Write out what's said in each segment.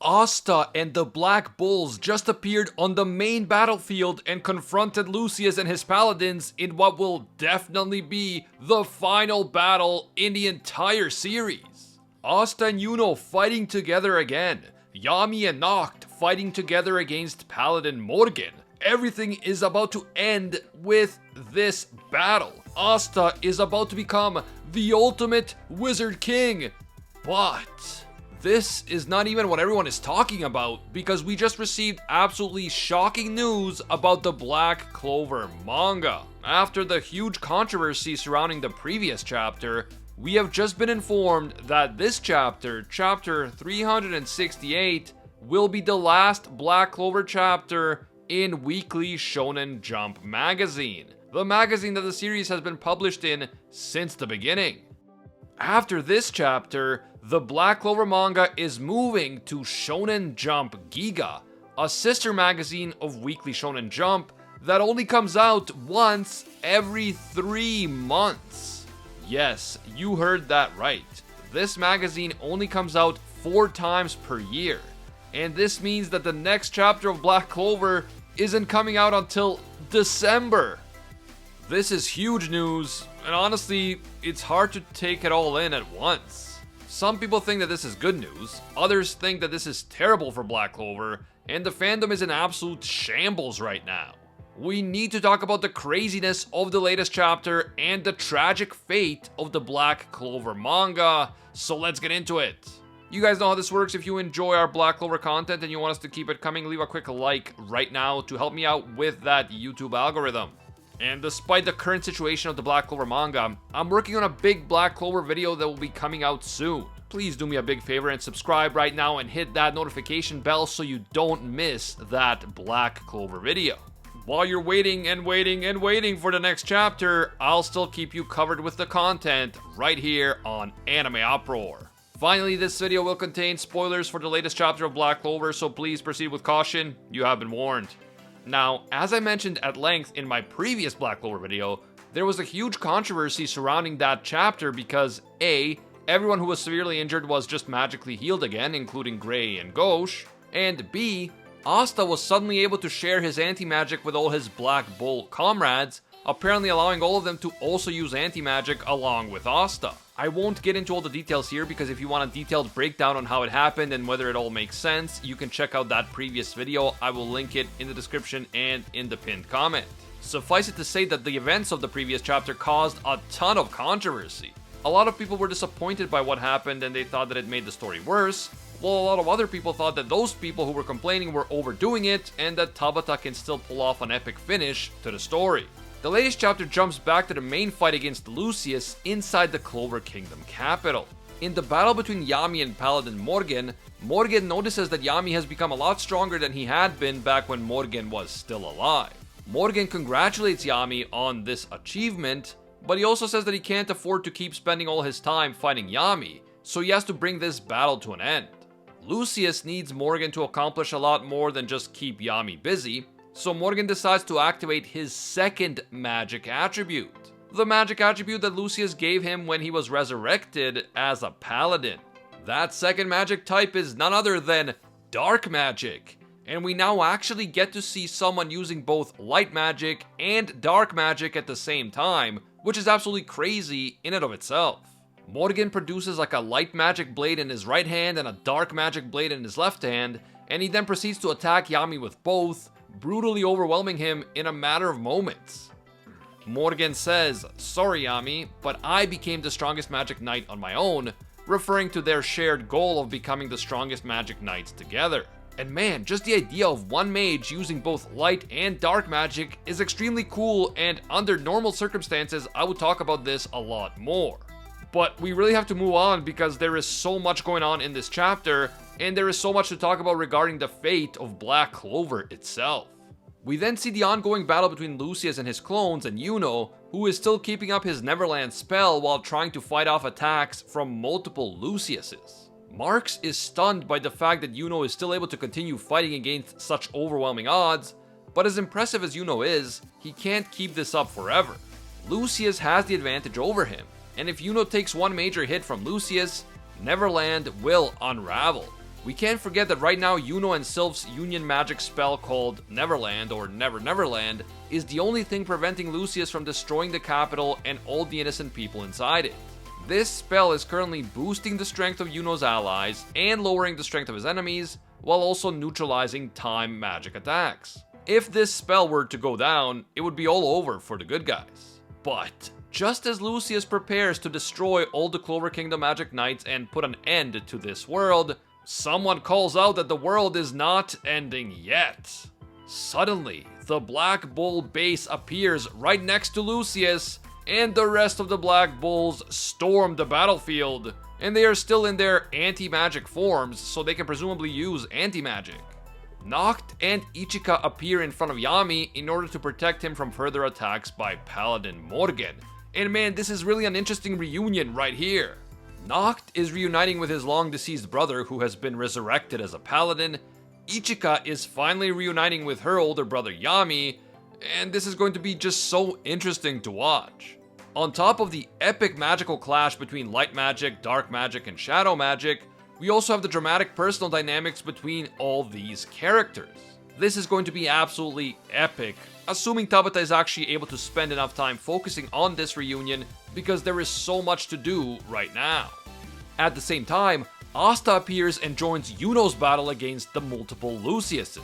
Asta and the Black Bulls just appeared on the main battlefield and confronted Lucius and his paladins in what will definitely be the final battle in the entire series. Asta and Yuno fighting together again. Yami and Noct fighting together against Paladin Morgan. Everything is about to end with this battle. Asta is about to become the ultimate Wizard King. But this is not even what everyone is talking about, because we just received absolutely shocking news about the Black Clover Manga. After the huge controversy surrounding the previous chapter, we have just been informed that this chapter, chapter 368, will be the last Black Clover chapter in Weekly Shounen Jump magazine, the magazine that the series has been published in since the beginning. After this chapter, the Black Clover manga is moving to Shonen Jump Giga, a sister magazine of Weekly Shounen Jump that only comes out once every 3 months. Yes, you heard that right. This magazine only comes out 4 times per year, and this means that the next chapter of Black Clover isn't coming out until December. This is huge news, and honestly, it's hard to take it all in at once. Some people think that this is good news, others think that this is terrible for Black Clover, and the fandom is in absolute shambles right now. We need to talk about the craziness of the latest chapter and the tragic fate of the Black Clover manga, so let's get into it. You guys know how this works. If you enjoy our Black Clover content and you want us to keep it coming, leave a quick like right now to help me out with that YouTube algorithm. And despite the current situation of the Black Clover manga, I'm working on a big Black Clover video that will be coming out soon. Please do me a big favor and subscribe right now and hit that notification bell so you don't miss that Black Clover video. While you're waiting and waiting and waiting for the next chapter, I'll still keep you covered with the content right here on Anime Uproar. Finally, this video will contain spoilers for the latest chapter of Black Clover, so please proceed with caution. You have been warned. Now, as I mentioned at length in my previous Black Clover video, there was a huge controversy surrounding that chapter because A, everyone who was severely injured was just magically healed again, including Gray and Gauche, and B, Asta was suddenly able to share his anti-magic with all his Black Bull comrades, apparently allowing all of them to also use anti-magic along with Asta. I won't get into all the details here because if you want a detailed breakdown on how it happened and whether it all makes sense, you can check out that previous video. I will link it in the description and in the pinned comment. Suffice it to say that the events of the previous chapter caused a ton of controversy. A lot of people were disappointed by what happened and they thought that it made the story worse, while a lot of other people thought that those people who were complaining were overdoing it and that Tabata can still pull off an epic finish to the story. The latest chapter jumps back to the main fight against Lucius inside the Clover Kingdom capital. In the battle between Yami and Paladin Morgan, Morgan notices that Yami has become a lot stronger than he had been back when Morgan was still alive. Morgan congratulates Yami on this achievement, but he also says that he can't afford to keep spending all his time fighting Yami, so he has to bring this battle to an end. Lucius needs Morgan to accomplish a lot more than just keep Yami busy, so Morgan decides to activate his second magic attribute. The magic attribute that Lucius gave him when he was resurrected as a paladin. That second magic type is none other than dark magic, and we now actually get to see someone using both light magic and dark magic at the same time, which is absolutely crazy in and of itself. Morgan produces like a light magic blade in his right hand and a dark magic blade in his left hand, and he then proceeds to attack Yami with both, brutally overwhelming him in a matter of moments. Morgan says, "Sorry Yami, but I became the strongest magic knight on my own," referring to their shared goal of becoming the strongest magic knights together. And man, just the idea of one mage using both light and dark magic is extremely cool, and under normal circumstances I would talk about this a lot more. But we really have to move on because there is so much going on in this chapter, and there is so much to talk about regarding the fate of Black Clover itself. We then see the ongoing battle between Lucius and his clones and Yuno, who is still keeping up his Neverland spell while trying to fight off attacks from multiple Luciuses. Marx is stunned by the fact that Yuno is still able to continue fighting against such overwhelming odds, but as impressive as Yuno is, he can't keep this up forever. Lucius has the advantage over him, and if Yuno takes one major hit from Lucius, Neverland will unravel. We can't forget that right now Yuno and Sylph's union magic spell called Neverland or Never Neverland is the only thing preventing Lucius from destroying the capital and all the innocent people inside it. This spell is currently boosting the strength of Yuno's allies and lowering the strength of his enemies, while also neutralizing time magic attacks. If this spell were to go down, it would be all over for the good guys. But just as Lucius prepares to destroy all the Clover Kingdom Magic Knights and put an end to this world, someone calls out that the world is not ending yet. Suddenly, the Black Bull base appears right next to Lucius, and the rest of the Black Bulls storm the battlefield, and they are still in their anti-magic forms, so they can presumably use anti-magic. Noct and Ichika appear in front of Yami in order to protect him from further attacks by Paladin Morgan. And man, this is really an interesting reunion right here. Noct is reuniting with his long-deceased brother who has been resurrected as a paladin. Ichika is finally reuniting with her older brother Yami, and this is going to be just so interesting to watch. On top of the epic magical clash between light magic, dark magic, and shadow magic, we also have the dramatic personal dynamics between all these characters. This is going to be absolutely epic, assuming Tabata is actually able to spend enough time focusing on this reunion, because there is so much to do right now. At the same time, Asta appears and joins Yuno's battle against the multiple Luciuses.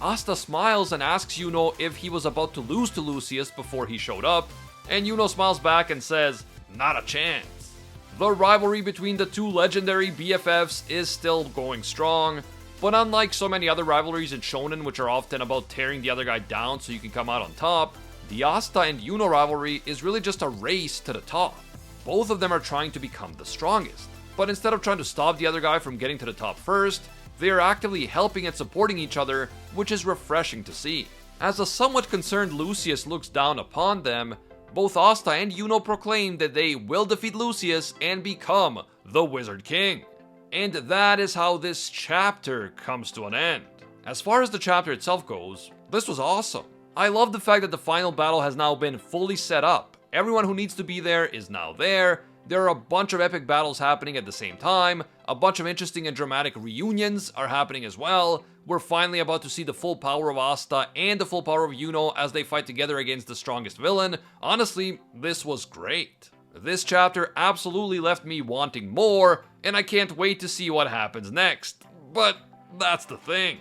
Asta smiles and asks Yuno if he was about to lose to Lucius before he showed up, and Yuno smiles back and says, "Not a chance." The rivalry between the two legendary BFFs is still going strong, but unlike so many other rivalries in shonen which are often about tearing the other guy down so you can come out on top, the Asta and Yuno rivalry is really just a race to the top. Both of them are trying to become the strongest, but instead of trying to stop the other guy from getting to the top first, they are actively helping and supporting each other, which is refreshing to see. As a somewhat concerned Lucius looks down upon them, both Asta and Yuno proclaim that they will defeat Lucius and become the Wizard King. And that is how this chapter comes to an end. As far as the chapter itself goes, this was awesome. I love the fact that the final battle has now been fully set up. Everyone who needs to be there is now there. There are a bunch of epic battles happening at the same time. A bunch of interesting and dramatic reunions are happening as well. We're finally about to see the full power of Asta and the full power of Yuno as they fight together against the strongest villain. Honestly, this was great. This chapter absolutely left me wanting more, and I can't wait to see what happens next. But that's the thing.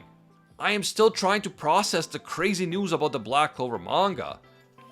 I am still trying to process the crazy news about the Black Clover manga.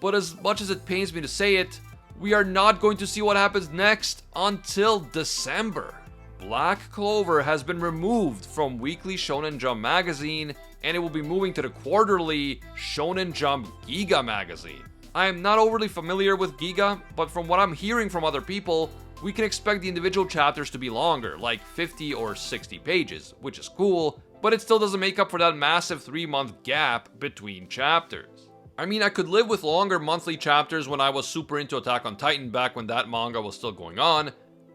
But as much as it pains me to say it, we are not going to see what happens next until December. Black Clover has been removed from Weekly Shounen Jump magazine, and it will be moving to the quarterly Shounen Jump Giga magazine. I am not overly familiar with Giga, but from what I'm hearing from other people, we can expect the individual chapters to be longer, like 50 or 60 pages, which is cool, but it still doesn't make up for that massive 3-month gap between chapters. I mean, I could live with longer monthly chapters when I was super into Attack on Titan back when that manga was still going on,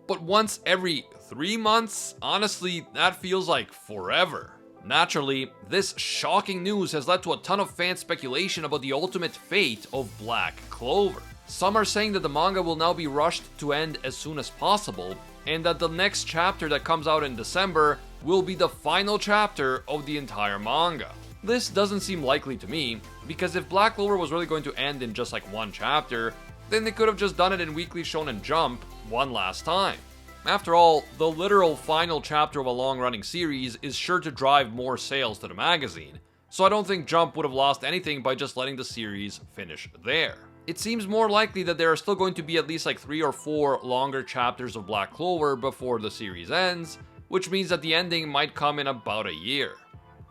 but once every 3 months, honestly, that feels like forever. Naturally, this shocking news has led to a ton of fan speculation about the ultimate fate of Black Clover. Some are saying that the manga will now be rushed to end as soon as possible, and that the next chapter that comes out in December will be the final chapter of the entire manga. This doesn't seem likely to me, because if Black Clover was really going to end in just like one chapter, then they could have just done it in Weekly Shounen Jump one last time. After all, the literal final chapter of a long-running series is sure to drive more sales to the magazine, so I don't think Jump would have lost anything by just letting the series finish there. It seems more likely that there are still going to be at least like 3 or 4 longer chapters of Black Clover before the series ends, which means that the ending might come in about a year.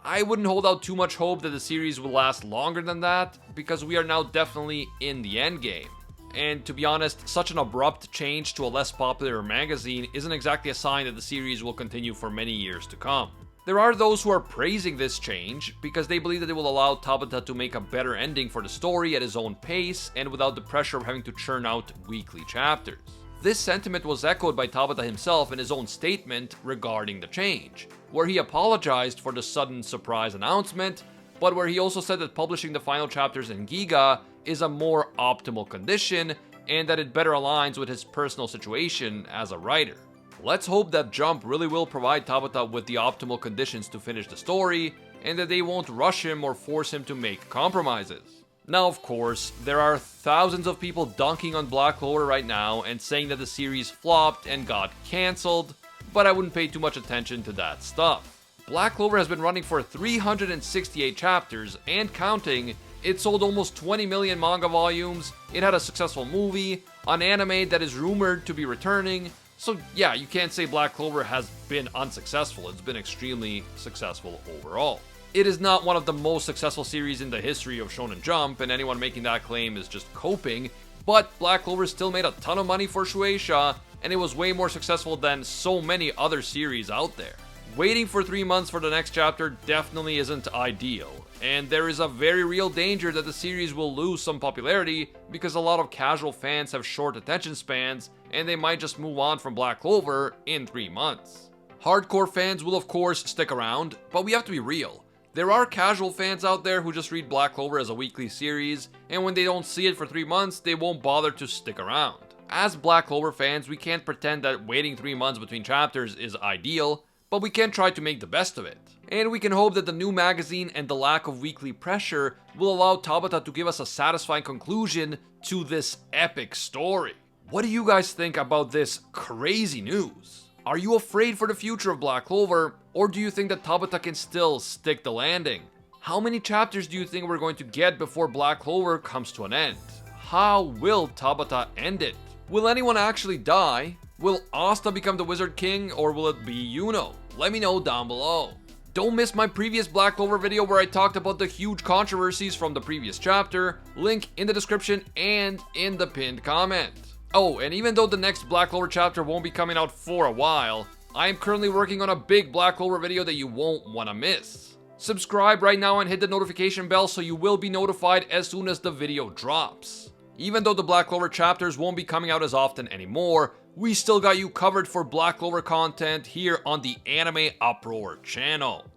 I wouldn't hold out too much hope that the series will last longer than that, because we are now definitely in the endgame. And to be honest, such an abrupt change to a less popular magazine isn't exactly a sign that the series will continue for many years to come. There are those who are praising this change because they believe that it will allow Tabata to make a better ending for the story at his own pace and without the pressure of having to churn out weekly chapters. This sentiment was echoed by Tabata himself in his own statement regarding the change, where he apologized for the sudden surprise announcement, but where he also said that publishing the final chapters in Giga is a more optimal condition and that it better aligns with his personal situation as a writer. Let's hope that Jump really will provide Tabata with the optimal conditions to finish the story, and that they won't rush him or force him to make compromises. Now, of course, there are thousands of people dunking on Black Clover right now and saying that the series flopped and got cancelled, but I wouldn't pay too much attention to that stuff. Black Clover has been running for 368 chapters and counting. It sold almost 20 million manga volumes, it had a successful movie, an anime that is rumored to be returning, so yeah, you can't say Black Clover has been unsuccessful, it's been extremely successful overall. It is not one of the most successful series in the history of Shonen Jump, and anyone making that claim is just coping, but Black Clover still made a ton of money for Shueisha, and it was way more successful than so many other series out there. Waiting for 3 months for the next chapter definitely isn't ideal, and there is a very real danger that the series will lose some popularity because a lot of casual fans have short attention spans and they might just move on from Black Clover in 3 months. Hardcore fans will of course stick around, but we have to be real. There are casual fans out there who just read Black Clover as a weekly series, and when they don't see it for 3 months, they won't bother to stick around. As Black Clover fans, we can't pretend that waiting 3 months between chapters is ideal, but we can try to make the best of it. And we can hope that the new magazine and the lack of weekly pressure will allow Tabata to give us a satisfying conclusion to this epic story. What do you guys think about this crazy news? Are you afraid for the future of Black Clover, or do you think that Tabata can still stick the landing? How many chapters do you think we're going to get before Black Clover comes to an end? How will Tabata end it? Will anyone actually die? Will Asta become the Wizard King, or will it be Yuno? Let me know down below. Don't miss my previous Black Clover video where I talked about the huge controversies from the previous chapter, link in the description and in the pinned comment. Oh, and even though the next Black Clover chapter won't be coming out for a while, I am currently working on a big Black Clover video that you won't want to miss. Subscribe right now and hit the notification bell so you will be notified as soon as the video drops. Even though the Black Clover chapters won't be coming out as often anymore, we still got you covered for Black Clover content here on the Anime Uproar channel.